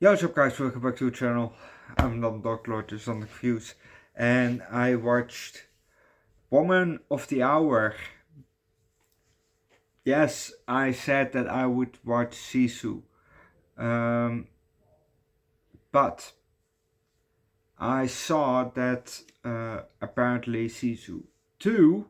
Yo, what's up guys, welcome back to the channel. I'm Underdog Eats on the views, and I watched Woman of the Hour. Yes, I said that I would watch Sisu, but I saw that apparently Sisu 2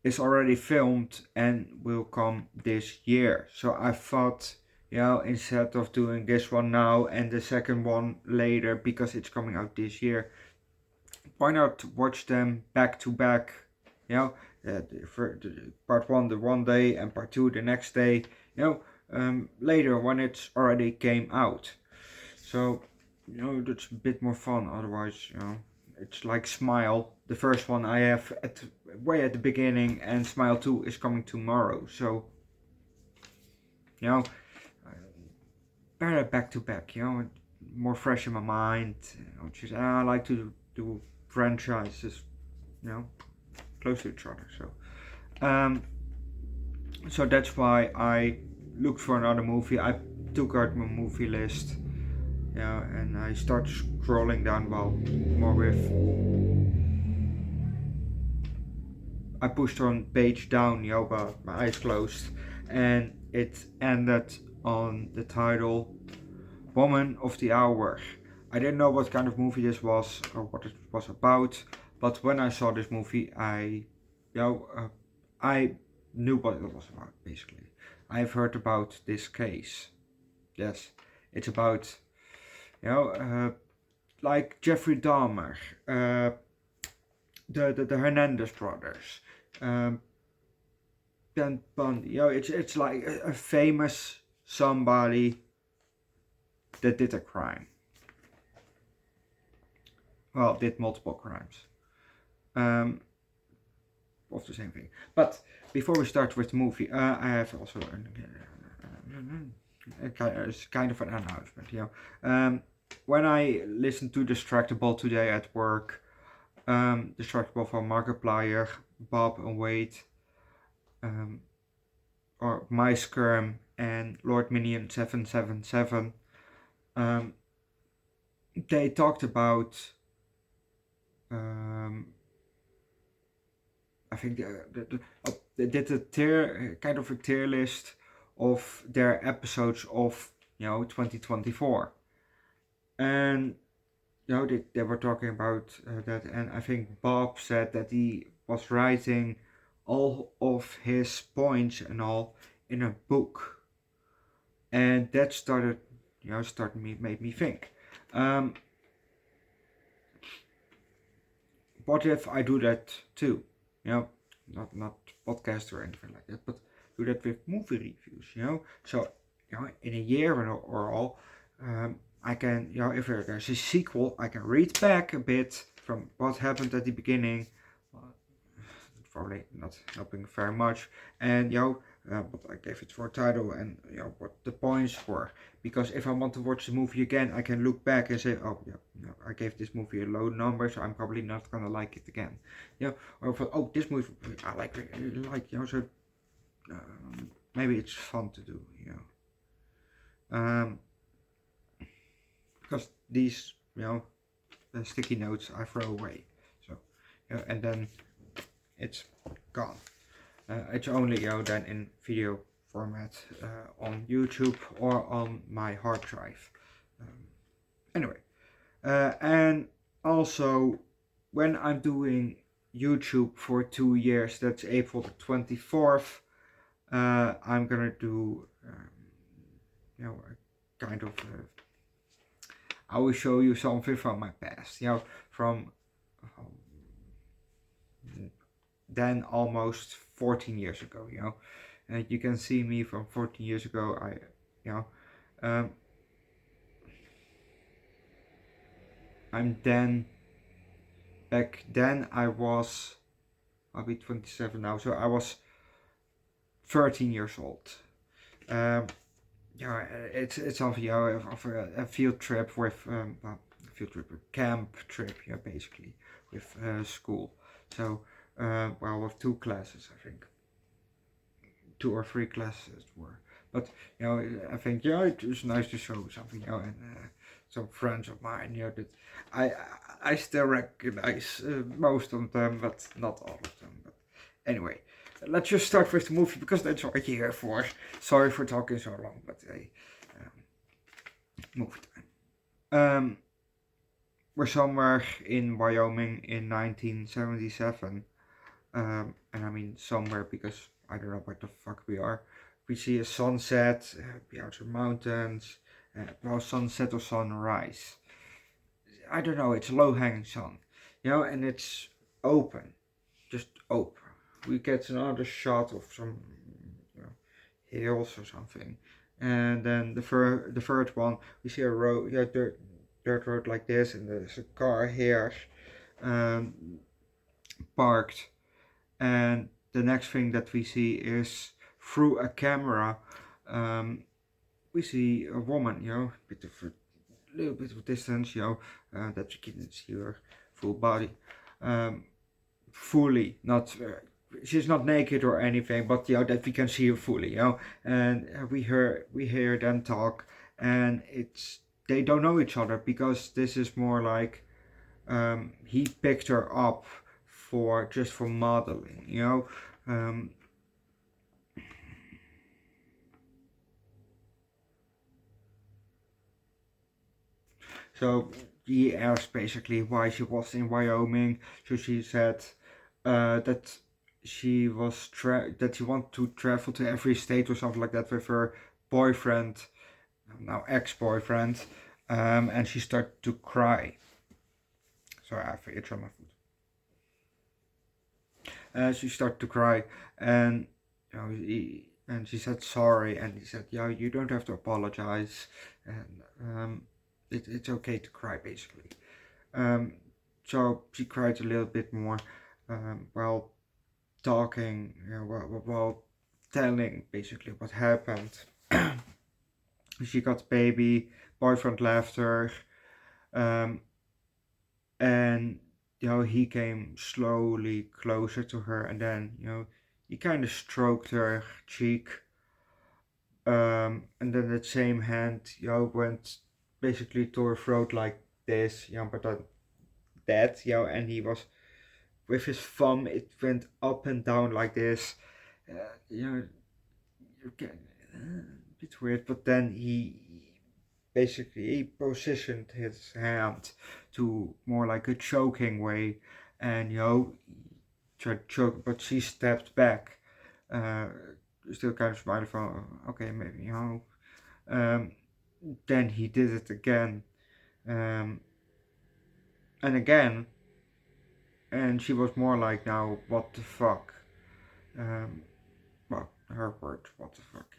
is already filmed and will come this year. So I thought, instead of doing this one now and the second one later because it's coming out this year, why not watch them back to back? For part one the one day and part two the next day. Later when it's already came out. So that's a bit more fun. Otherwise, it's like Smile. The first one I have way at the beginning, and Smile 2 is coming tomorrow. So better back to back. More fresh in my mind. I like to do franchises, close to each other. So that's why I looked for another movie. I took out my movie list, and I start scrolling down. Well, more with I pushed on page down, but my eyes closed, and it ended on the title Woman of the Hour. I didn't know what kind of movie this was or what it was about, but when I saw this movie, I knew what it was about. Basically, I've heard about this case. Yes, it's about like Jeffrey Dahmer, the Hernandez brothers, Ted Bundy. It's like a famous somebody that did a crime. Well, did multiple crimes. Of the same thing. But before we start with the movie, I have also kind of an announcement. When I listened to Distractable today at work, Distractable van Markiplier, Bob and Wade, or My Skirm and Lord Minion 777, they talked about I think they did a kind of a tier list of their episodes of 2024, and they were talking about that, and I think Bob said that he was writing all of his points and all in a book, and that made me think. What if I do that too? Not podcast or anything like that, but do that with movie reviews. So in a year or all, I can if there's a sequel, I can read back a bit from what happened at the beginning. Probably not helping very much, and but I gave it for a title and what the points were, because if I want to watch the movie again, I can look back and say, oh I gave this movie a low number, so I'm probably not gonna like it again. Or for, oh, this movie I like, so maybe it's fun to do. Because these the sticky notes I throw away, so and then it's gone. It's only then in video format on YouTube or on my hard drive. Anyway, and also when I'm doing YouTube for 2 years, that's April the 24th, I'm gonna do a kind of I will show you something from my past, from then almost 14 years ago, and you can see me from 14 years ago. Back then I'll be 27 now, so I was 13 years old. It's something, of a field trip with a camp trip, basically with school. So with 2 classes, I think 2 or 3 classes were, But I think it was nice to show something, and some friends of mine, that I I still recognize most of them, but not all of them. But anyway, let's just start with the movie because that's what you're here for. Sorry for talking so long, but movie time. We're somewhere in Wyoming in 1977. And I mean somewhere because I don't know where the fuck we are. We see a sunset behind some mountains. Well, sunset or sunrise. I don't know. It's a low-hanging sun, and it's open, just open. We get another shot of some hills or something, and then the third one we see a road, dirt road like this, and there's a car here, um, parked. And the next thing that we see is through a camera, we see a woman, bit of a little bit of distance, that you can see her full body, fully, not. She's not naked or anything, but that we can see her fully, and we hear them talk, and they don't know each other because this is more like he picked her up for modeling, so he asked basically why she was in Wyoming. So she said that she wanted to travel to every state or something like that with her boyfriend, now ex-boyfriend, and she started to cry. Sorry, I have itch on my foot. She started to cry, and and she said sorry, and he said, you don't have to apologize, and it's okay to cry, basically. So she cried a little bit more, while talking, while telling basically what happened. She got baby, boyfriend left her, and he came slowly closer to her, and then he kind of stroked her cheek, and then that same hand went basically to her throat like this, but that, and he was with his thumb, it went up and down like this, you can, a bit weird, but then he positioned his hand to more like a choking way, and tried to choke, but she stepped back, still kind of smiling from okay, maybe, then he did it again, and again, and she was more like, now what the fuck, well, her words, what the fuck,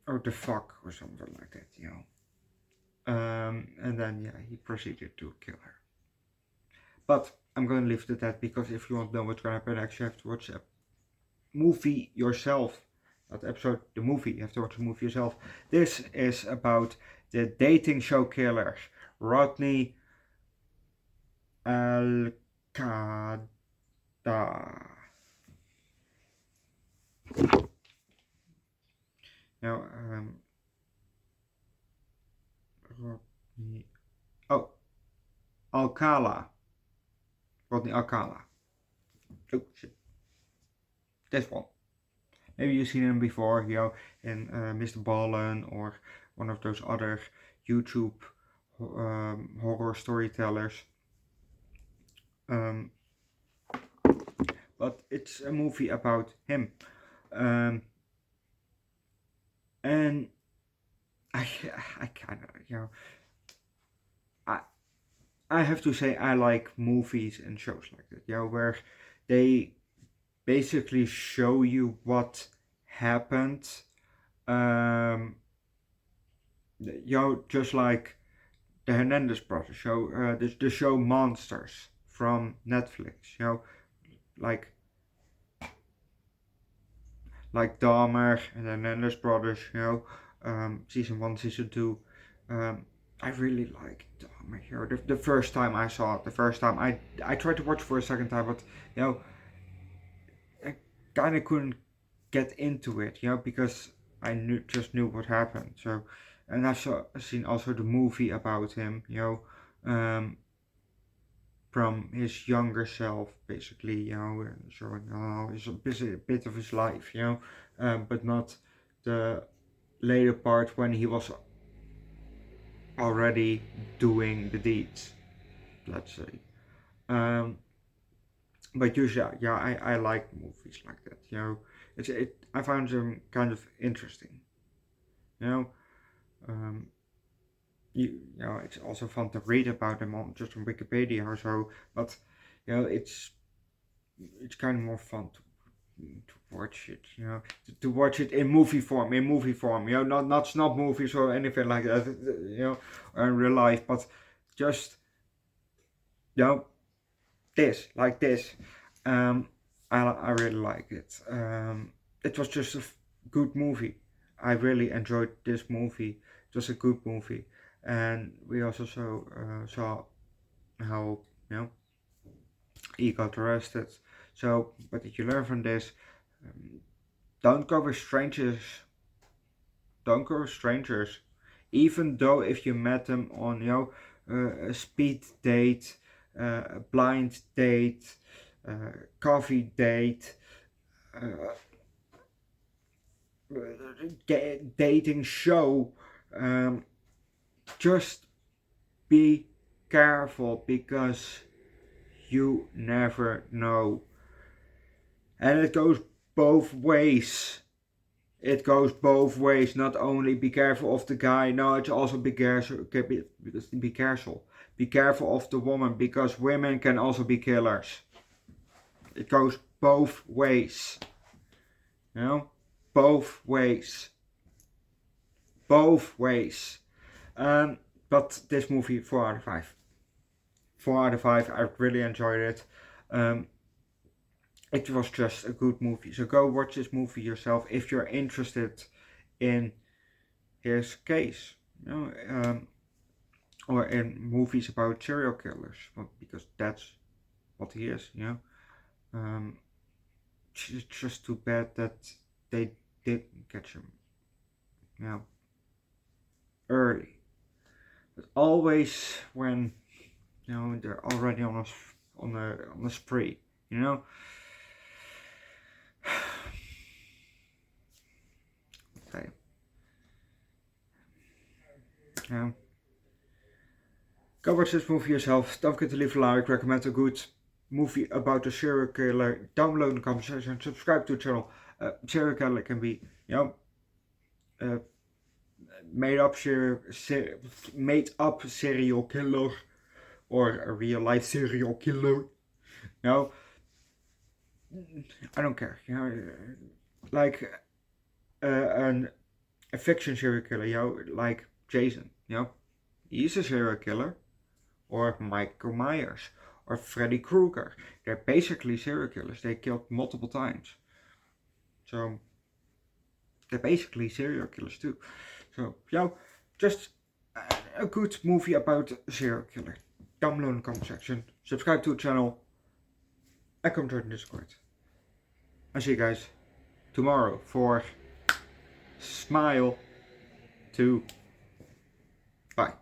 or the fuck, or something like that, and then he proceeded to kill her. But I'm going to leave it at that, because if you want to know what's going to happen next, you have to watch the movie yourself. Not episode, the movie. You have to watch the movie yourself. This is about the dating show killer, Rodney Alcada. Now, Rodney. Oh, Alcala. Rodney Alcala. Oh shit. This one. Maybe you've seen him before, in Mr. Ballen or one of those other YouTube horror storytellers. But it's a movie about him. And I kind of, I have to say I like movies and shows like that, where they basically show you what happened, just like the Hernandez brothers show, the show Monsters from Netflix, like Dahmer and the Hernandez brothers, season 1, season 2. I really like Dahmer here. The first time I saw it, I tried to watch for a second time, but I kind of couldn't get into it, because I just knew what happened. So, and I've seen also the movie about him, from his younger self, basically, and showing his a bit of his life, but not the later part when he was already doing the deeds, let's say. Um, but usually, yeah, I like movies like that. I found them kind of interesting. You know, um, it's also fun to read about them on just on Wikipedia or so. But it's kind of more fun to watch it. To watch it in movie form. Not snob movies or anything like that. Or in real life, but just this, like this. Um, I really like it. It was just a good movie. I really enjoyed this movie. It was a good movie, and we also saw how he got arrested. So, what did you learn from this? Um, don't go with strangers. Don't go with strangers, even though if you met them on a speed date, a blind date, coffee date, uh, dating show. Just be careful because you never know, and it goes both ways. It goes both ways. Not only be careful of the guy, no, it's also be careful. Be careful. Be careful of the woman because women can also be killers. It goes both ways. Both ways. Both ways. But this movie, 4 out of 5. 4 out of 5. I really enjoyed it. It was just a good movie. So go watch this movie yourself if you're interested in his case. Or in movies about serial killers, because that's what he is. It's just too bad that they didn't catch him. Early. But always when they're already on a spree. Okay. Go watch this movie yourself. Don't forget to leave a like. Recommend a good movie about a serial killer. Download the Commentsection. Subscribe to the channel. Serial killer can be, made up serial killer or a real life serial killer. I don't care. Like a fiction serial killer. Like Jason. He's a serial killer. Or Michael Myers, or Freddy Krueger. They're basically serial killers. They killed multiple times. So, they're basically serial killers too. So, just a good movie about a serial killer. Download in the comment section. Subscribe to the channel. And come join the Discord. I'll see you guys tomorrow for Smile 2. Bye.